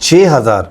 6000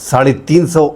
$350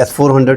S-400,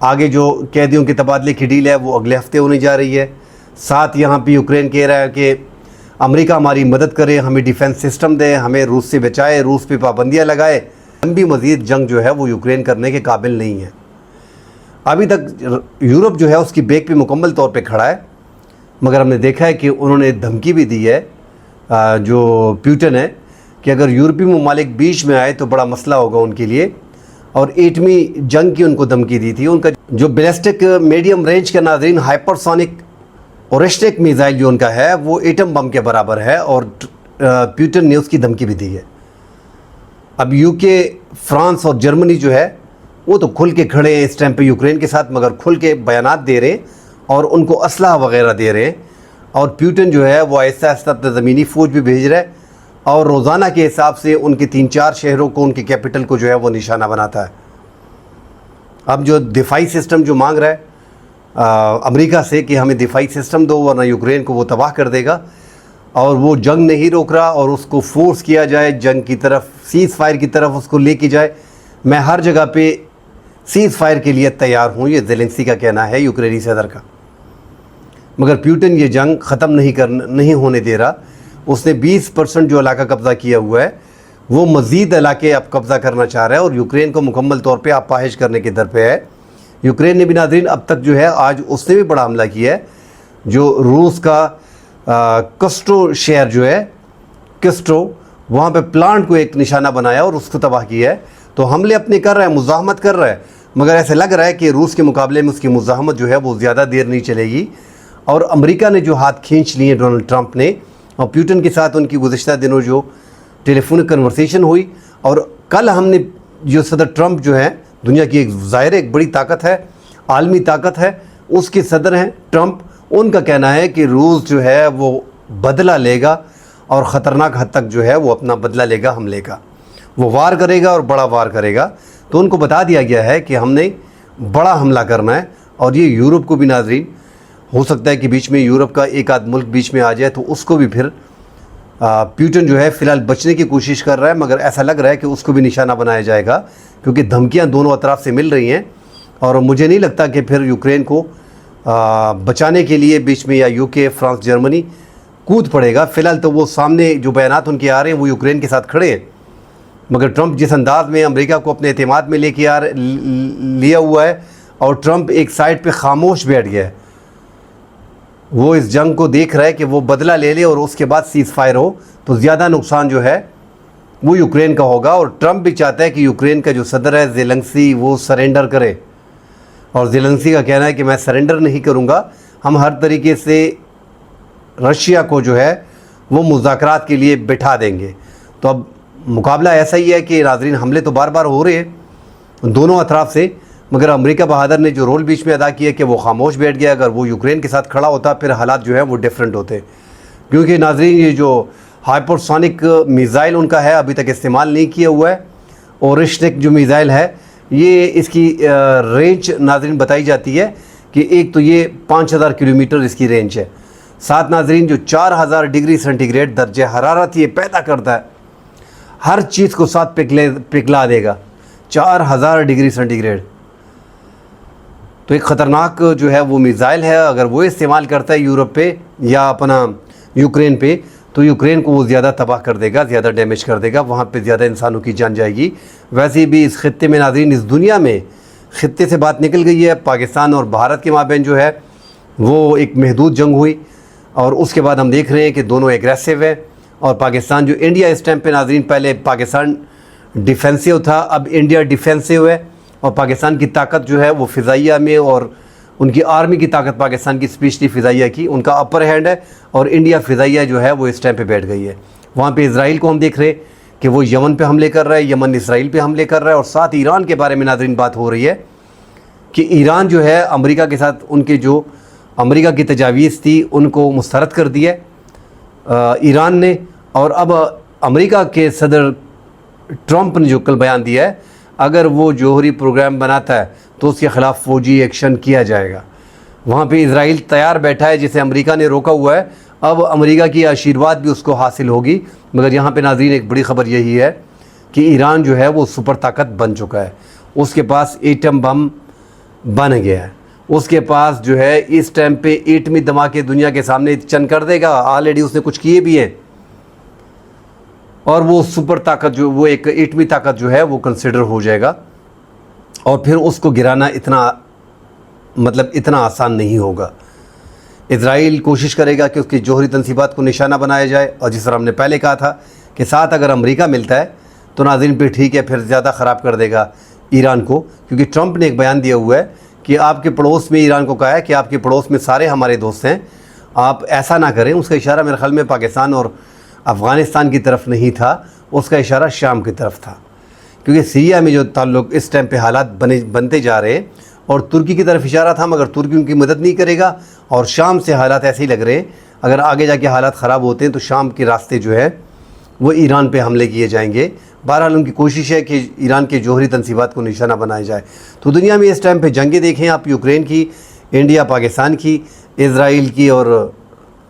آگے جو قیدیوں کے تبادلے کی ڈیل ہے وہ اگلے ہفتے ہونے جا رہی ہے. ساتھ یہاں پہ یوکرین کہہ رہا ہے کہ امریکہ ہماری مدد کرے, ہمیں ڈیفنس سسٹم دے, ہمیں روس سے بچائے, روس پہ پابندیاں لگائے. لمبی مزید جنگ جو ہے وہ یوکرین کرنے کے قابل نہیں ہے. ابھی تک یورپ جو ہے اس کی بیک پہ مکمل طور پہ کھڑا ہے, مگر ہم نے دیکھا ہے کہ انہوں نے دھمکی بھی دی ہے جو پیوٹن ہے کہ اگر یورپی ممالک بیچ میں آئے تو بڑا مسئلہ ہوگا ان کے لیے, اور ایٹمی جنگ کی ان کو دھمکی دی تھی. ان کا جو بیلسٹک میڈیم رینج کا ناظرین ہائپرسونک اورسٹک میزائل جو ان کا ہے وہ ایٹم بم کے برابر ہے, اور پیوٹن نے اس کی دھمکی بھی دی ہے. اب یو کے, فرانس اور جرمنی جو ہے وہ تو کھل کے کھڑے ہیں اس ٹائم پہ یوکرین کے ساتھ, مگر کھل کے بیانات دے رہے ہیں اور ان کو اسلحہ وغیرہ دے رہے ہیں. اور پیوٹن جو ہے وہ آہستہ آہستہ زمینی فوج بھی بھیج رہا ہے, اور روزانہ کے حساب سے ان کے 3-4 شہروں کو, ان کے کیپٹل کو جو ہے وہ نشانہ بناتا ہے. اب جو دفاعی سسٹم جو مانگ رہا ہے امریکہ سے کہ ہمیں دفاعی سسٹم دو ورنہ یوکرین کو وہ تباہ کر دے گا, اور وہ جنگ نہیں روک رہا اور اس کو فورس کیا جائے جنگ کی طرف, سیز فائر کی طرف اس کو لے کے جائے. میں ہر جگہ پہ سیز فائر کے لیے تیار ہوں, یہ زیلنسکی کا کہنا ہے, یوکرینی صدر کا. مگر پیوٹن یہ جنگ ختم نہیں ہونے دے رہا. اس نے 20% جو علاقہ قبضہ کیا ہوا ہے وہ مزید علاقے اب قبضہ کرنا چاہ رہا ہے, اور یوکرین کو مکمل طور پہ اپاہج کرنے کے در پہ ہے. یوکرین نے بھی ناظرین اب تک جو ہے آج اس نے بھی بڑا حملہ کیا ہے, جو روس کا کسٹو شہر جو ہے کسٹو, وہاں پہ پلانٹ کو ایک نشانہ بنایا اور اس کو تباہ کیا ہے. تو حملے اپنے کر رہا ہے, مزاحمت کر رہا ہے, مگر ایسے لگ رہا ہے کہ روس کے مقابلے میں اس کی مزاحمت جو ہے وہ زیادہ دیر نہیں چلے گی. اور امریکہ نے جو ہاتھ کھینچ لیے ڈونلڈ ٹرمپ نے, اور پیوٹن کے ساتھ ان کی گزشتہ دنوں جو ٹیلی فونک کنورسیشن ہوئی, اور کل ہم نے جو صدر ٹرمپ جو ہے دنیا کی ایک ظاہر ایک بڑی طاقت ہے, عالمی طاقت ہے, اس کے صدر ہیں ٹرمپ, ان کا کہنا ہے کہ روس جو ہے وہ بدلہ لے گا, اور خطرناک حد تک جو ہے وہ اپنا بدلہ لے گا حملے کا, وہ وار کرے گا اور بڑا وار کرے گا. تو ان کو بتا دیا گیا ہے کہ ہم نے بڑا حملہ کرنا ہے, اور یہ یورپ کو بھی ناظرین ہو سکتا ہے کہ بیچ میں یورپ کا ایک آدھ ملک بیچ میں آ جائے, تو اس کو بھی پھر پیوٹن جو ہے فی الحال بچنے کی کوشش کر رہا ہے, مگر ایسا لگ رہا ہے کہ اس کو بھی نشانہ بنایا جائے گا, کیونکہ دھمکیاں دونوں اطراف سے مل رہی ہیں. اور مجھے نہیں لگتا کہ پھر یوکرین کو بچانے کے لیے بیچ میں یا یو کے, فرانس, جرمنی کود پڑے گا. فی الحال تو وہ سامنے جو بیانات ان کے آ رہے ہیں وہ یوکرین کے ساتھ کھڑے ہیں, مگر ٹرمپ جس انداز میں امریکہ کو اپنے اعتماد میں لے کے لیا ہوا ہے, اور ٹرمپ ایک سائڈ پہ خاموش بیٹھ گیا ہے, وہ اس جنگ کو دیکھ رہا ہے کہ وہ بدلہ لے لے اور اس کے بعد سیز فائر ہو, تو زیادہ نقصان جو ہے وہ یوکرین کا ہوگا. اور ٹرمپ بھی چاہتا ہے کہ یوکرین کا جو صدر ہے زیلنسکی وہ سرنڈر کرے, اور زیلنسکی کا کہنا ہے کہ میں سرنڈر نہیں کروں گا, ہم ہر طریقے سے رشیا کو جو ہے وہ مذاکرات کے لیے بٹھا دیں گے. تو اب مقابلہ ایسا ہی ہے کہ ناظرین حملے تو بار بار ہو رہے ہیں دونوں اطراف سے, مگر امریکہ بہادر نے جو رول بیچ میں ادا کیا کہ وہ خاموش بیٹھ گیا. اگر وہ یوکرین کے ساتھ کھڑا ہوتا پھر حالات جو ہے وہ ڈیفرنٹ ہوتے, کیونکہ ناظرین یہ جو ہائپرسونک میزائل ان کا ہے ابھی تک استعمال نہیں کیا ہوا ہے, اور اورسٹک جو میزائل ہے یہ اس کی رینج ناظرین بتائی جاتی ہے کہ ایک تو یہ 5000 کلومیٹر اس کی رینج ہے, ساتھ ناظرین جو 4000 ڈگری سینٹی گریڈ درجہ حرارت یہ پیدا کرتا ہے, ہر چیز کو ساتھ پگھلا دے گا. 4000 ڈگری سینٹی گریڈ تو ایک خطرناک جو ہے وہ میزائل ہے. اگر وہ استعمال کرتا ہے یورپ پہ یا اپنا یوکرین پہ, تو یوکرین کو وہ زیادہ تباہ کر دے گا, زیادہ ڈیمیج کر دے گا, وہاں پہ زیادہ انسانوں کی جان جائے گی. ویسے بھی اس خطے میں ناظرین, اس دنیا میں خطے سے بات نکل گئی ہے. پاکستان اور بھارت کے مابین جو ہے وہ ایک محدود جنگ ہوئی, اور اس کے بعد ہم دیکھ رہے ہیں کہ دونوں ایگریسو ہیں. اور پاکستان جو انڈیا اس ٹائم پہ ناظرین, پہلے پاکستان ڈیفینسو تھا, اب انڈیا ڈیفینسو ہے, اور پاکستان کی طاقت جو ہے وہ فضائیہ میں, اور ان کی آرمی کی طاقت پاکستان کی اسپیشلی فضائیہ کی, ان کا اپر ہینڈ ہے, اور انڈیا فضائیہ جو ہے وہ اس ٹائم پہ بیٹھ گئی ہے. وہاں پہ اسرائیل کو ہم دیکھ رہے ہیں کہ وہ یمن پہ حملے کر رہا ہے, یمن اسرائیل پہ حملے کر رہا ہے. اور ساتھ ایران کے بارے میں ناظرین بات ہو رہی ہے کہ ایران جو ہے امریکہ کے ساتھ ان کے جو امریکہ کی تجاویز تھی ان کو مسترد کر دیا ایران نے. اور اب امریکہ کے صدر ٹرمپ نے جو کل بیان دیا ہے, اگر وہ جوہری پروگرام بناتا ہے تو اس کے خلاف فوجی ایکشن کیا جائے گا. وہاں پہ اسرائیل تیار بیٹھا ہے جسے امریکہ نے روکا ہوا ہے, اب امریکہ کی آشیرواد بھی اس کو حاصل ہوگی. مگر یہاں پہ ناظرین ایک بڑی خبر یہی ہے کہ ایران جو ہے وہ سپر طاقت بن چکا ہے, اس کے پاس ایٹم بم بن گیا ہے. اس کے پاس جو ہے اس ٹائم پہ ایٹمی دھماکے دنیا کے سامنے چند کر دے گا. آلریڈی اس نے کچھ کیے بھی ہیں, اور وہ سپر طاقت جو وہ ایک ایٹمی طاقت جو ہے وہ کنسیڈر ہو جائے گا, اور پھر اس کو گرانا اتنا آسان نہیں ہوگا. اسرائیل کوشش کرے گا کہ اس کی جوہری تنصیبات کو نشانہ بنایا جائے, اور جس طرح ہم نے پہلے کہا تھا کہ ساتھ اگر امریکہ ملتا ہے تو ناظرین پہ ٹھیک ہے, پھر زیادہ خراب کر دے گا ایران کو, کیونکہ ٹرمپ نے ایک بیان دیا ہوا ہے کہ آپ کے پڑوس میں, ایران کو کہا ہے کہ آپ کے پڑوس میں سارے ہمارے دوست ہیں, آپ ایسا نہ کریں. اس کا اشارہ میرے خیال میں پاکستان اور افغانستان کی طرف نہیں تھا, اس کا اشارہ شام کی طرف تھا, کیونکہ سیریا میں جو تعلق اس ٹائم پہ حالات بنتے جا رہے ہیں, اور ترکی کی طرف اشارہ تھا, مگر ترکی ان کی مدد نہیں کرے گا, اور شام سے حالات ایسے ہی لگ رہے ہیں. اگر آگے جا کے حالات خراب ہوتے ہیں تو شام کے راستے جو ہے وہ ایران پہ حملے کیے جائیں گے. بہرحال ان کی کوشش ہے کہ ایران کے جوہری تنصیبات کو نشانہ بنایا جائے. تو دنیا میں اس ٹائم پہ جنگیں دیکھیں آپ, یوکرین کی, انڈیا پاکستان کی, اسرائیل کی اور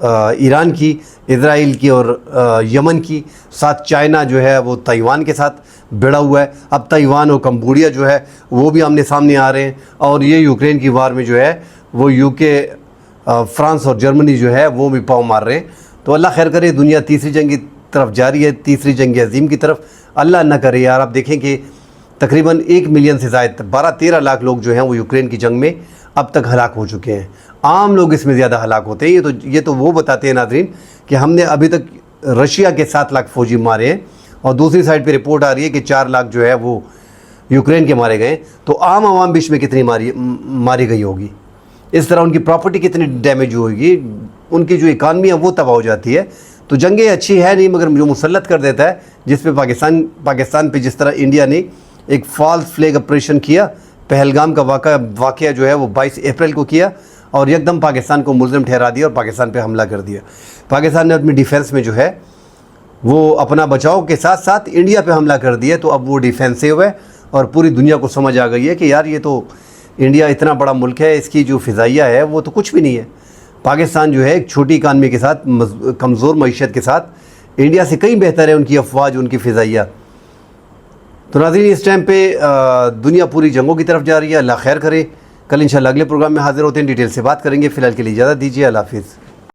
ایران کی, اسرائیل کی اور یمن کی, ساتھ چائنا جو ہے وہ تائیوان کے ساتھ بڑھا ہوا ہے. اب تائیوان اور کمبوڈیا جو ہے وہ بھی آمنے سامنے آ رہے ہیں, اور یہ یوکرین کی وار میں جو ہے وہ UK, فرانس اور جرمنی جو ہے وہ بھی پاؤں مار رہے ہیں. تو اللہ خیر کرے, دنیا تیسری جنگ کی طرف جاری ہے, تیسری جنگ عظیم کی طرف. اللہ نہ کرے یار. آپ دیکھیں کہ تقریباً 1 ملین سے زائد 12-13 لاکھ لوگ جو ہیں وہ یوکرین کی جنگ میں اب تک ہلاک ہو چکے ہیں. عام لوگ اس میں زیادہ ہلاک ہوتے ہیں. یہ تو وہ بتاتے ہیں ناظرین کہ ہم نے ابھی تک رشیا کے 7 لاکھ فوجی مارے ہیں, اور دوسری سائڈ پہ رپورٹ آ رہی ہے کہ 4 لاکھ جو ہے وہ یوکرین کے مارے گئے. تو عام عوام بیچ میں کتنی ماری گئی ہوگی, اس طرح ان کی پراپرٹی کتنی ڈیمیج ہوگی, ان کی جو اکانومی ہے وہ تباہ ہو جاتی ہے. تو جنگیں اچھی ہے نہیں, مگر جو مسلط کر دیتا ہے, جس پہ پاکستان پہ جس طرح انڈیا نے ایک فالس فلیگ آپریشن کیا, پہلگام کا واقعہ جو ہے وہ 22 اپریل کو کیا, اور یکدم پاکستان کو ملزم ٹھہرا دیا اور پاکستان پہ حملہ کر دیا. پاکستان نے اپنی ڈیفینس میں جو ہے وہ اپنا بچاؤ کے ساتھ ساتھ انڈیا پہ حملہ کر دیا. تو اب وہ ڈیفینسو ہے, اور پوری دنیا کو سمجھ آ گئی ہے کہ یار یہ تو انڈیا اتنا بڑا ملک ہے, اس کی جو فضائیہ ہے وہ تو کچھ بھی نہیں ہے. پاکستان جو ہے ایک چھوٹی اکانومی کے ساتھ, کمزور معیشت کے ساتھ, انڈیا سے کہیں بہتر ہے ان کی افواج, ان کی فضائیہ. تو ناظرین اس ٹائم پہ دنیا پوری جنگوں کی طرف جا رہی ہے. اللہ خیر کرے. کل انشاءاللہ اگلے پروگرام میں حاضر ہوتے ہیں, ڈیٹیل سے بات کریں گے. فی الحال کے لیے اجازت دیجیے. اللہ حافظ.